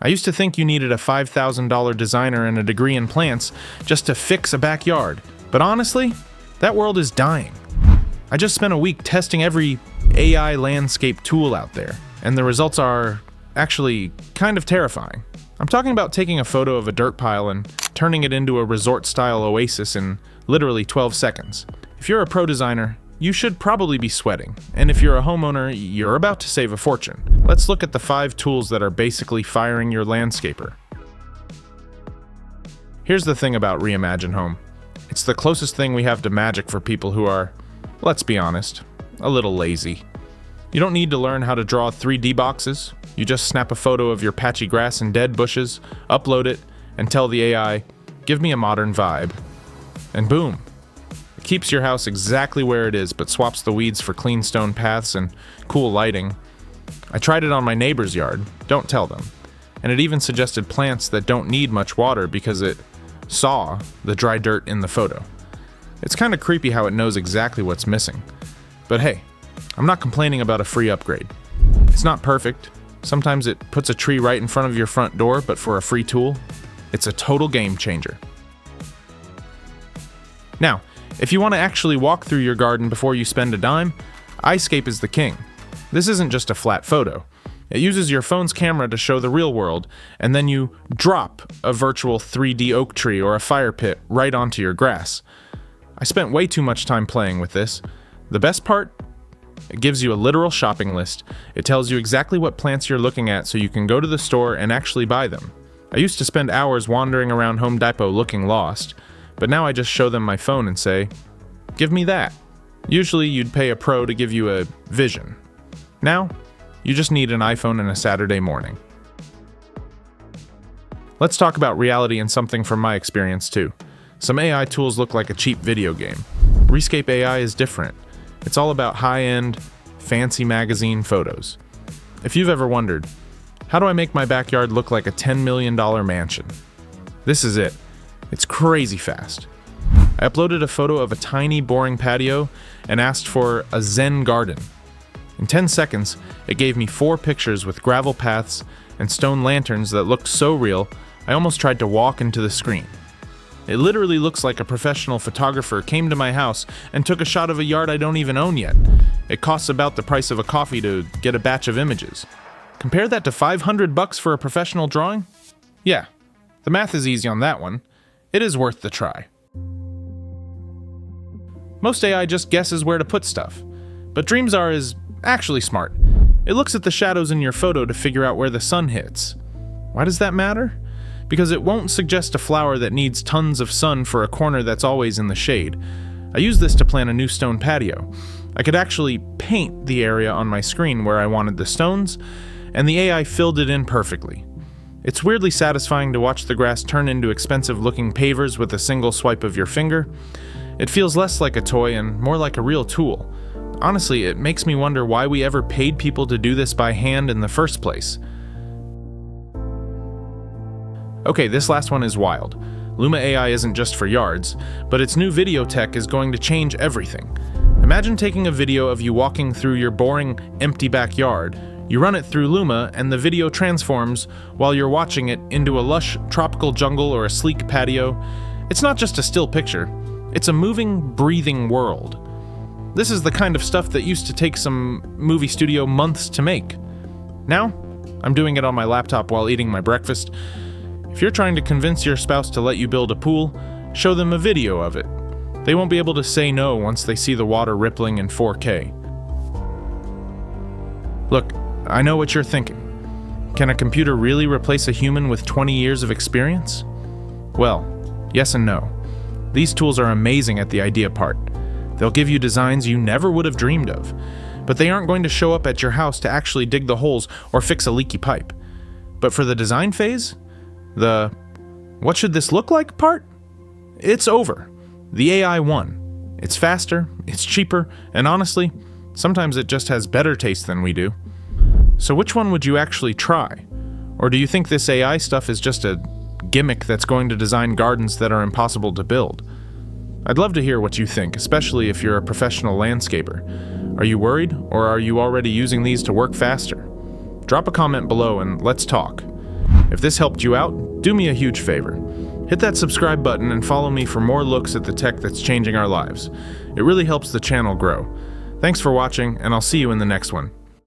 I used to think you needed a $5,000 designer and a degree in plants just to fix a backyard, but honestly, that world is dying. I just spent a week testing every AI landscape tool out there, and the results are actually kind of terrifying. I'm talking about taking a photo of a dirt pile and turning it into a resort-style oasis in literally 12 seconds. If you're a pro designer, you should probably be sweating, and if you're a homeowner, you're about to save a fortune. Let's look at the 5 tools that are basically firing your landscaper. Here's the thing about Reimagine Home. It's the closest thing we have to magic for people who are, let's be honest, a little lazy. You don't need to learn how to draw 3D boxes. You just snap a photo of your patchy grass and dead bushes, upload it, and tell the AI, give me a modern vibe. And boom. It keeps your house exactly where it is, but swaps the weeds for clean stone paths and cool lighting. I tried it on my neighbor's yard, don't tell them. And it even suggested plants that don't need much water because it saw the dry dirt in the photo. It's kind of creepy how it knows exactly what's missing. But hey, I'm not complaining about a free upgrade. It's not perfect. Sometimes it puts a tree right in front of your front door, but for a free tool, it's a total game changer. Now, if you want to actually walk through your garden before you spend a dime, iScape is the king. This isn't just a flat photo. It uses your phone's camera to show the real world, and then you drop a virtual 3D oak tree or a fire pit right onto your grass. I spent way too much time playing with this. The best part? It gives you a literal shopping list. It tells you exactly what plants you're looking at so you can go to the store and actually buy them. I used to spend hours wandering around Home Depot looking lost, but now I just show them my phone and say, give me that. Usually you'd pay a pro to give you a vision. Now, you just need an iPhone and a Saturday morning. Let's talk about reality and something from my experience too. Some AI tools look like a cheap video game. Rescape AI is different. It's all about high-end, fancy magazine photos. If you've ever wondered, how do I make my backyard look like a $10 million mansion? This is it. It's crazy fast. I uploaded a photo of a tiny, boring patio and asked for a Zen garden. In 10 seconds, it gave me 4 pictures with gravel paths and stone lanterns that looked so real, I almost tried to walk into the screen. It literally looks like a professional photographer came to my house and took a shot of a yard I don't even own yet. It costs about the price of a coffee to get a batch of images. Compare that to $500 for a professional drawing? Yeah, the math is easy on that one. It is worth the try. Most AI just guesses where to put stuff, but Dreamzar is actually smart. It looks at the shadows in your photo to figure out where the sun hits. Why does that matter? Because it won't suggest a flower that needs tons of sun for a corner that's always in the shade. I used this to plan a new stone patio. I could actually paint the area on my screen where I wanted the stones, and the AI filled it in perfectly. It's weirdly satisfying to watch the grass turn into expensive-looking pavers with a single swipe of your finger. It feels less like a toy and more like a real tool. Honestly, it makes me wonder why we ever paid people to do this by hand in the first place. Okay, this last one is wild. Luma AI isn't just for yards, but its new video tech is going to change everything. Imagine taking a video of you walking through your boring, empty backyard. You run it through Luma, and the video transforms while you're watching it into a lush tropical jungle or a sleek patio. It's not just a still picture. It's a moving, breathing world. This is the kind of stuff that used to take some movie studio months to make. Now, I'm doing it on my laptop while eating my breakfast. If you're trying to convince your spouse to let you build a pool, show them a video of it. They won't be able to say no once they see the water rippling in 4K. Look, I know what you're thinking. Can a computer really replace a human with 20 years of experience? Well, yes and no. These tools are amazing at the idea part. They'll give you designs you never would have dreamed of, but they aren't going to show up at your house to actually dig the holes or fix a leaky pipe. But for the design phase, the "what should this look like" part? It's over. The AI won. It's faster, it's cheaper, and honestly, sometimes it just has better taste than we do. So which one would you actually try? Or do you think this AI stuff is just a gimmick that's going to design gardens that are impossible to build? I'd love to hear what you think, especially if you're a professional landscaper. Are you worried, or are you already using these to work faster? Drop a comment below and let's talk. If this helped you out, do me a huge favor. Hit that subscribe button and follow me for more looks at the tech that's changing our lives. It really helps the channel grow. Thanks for watching, and I'll see you in the next one.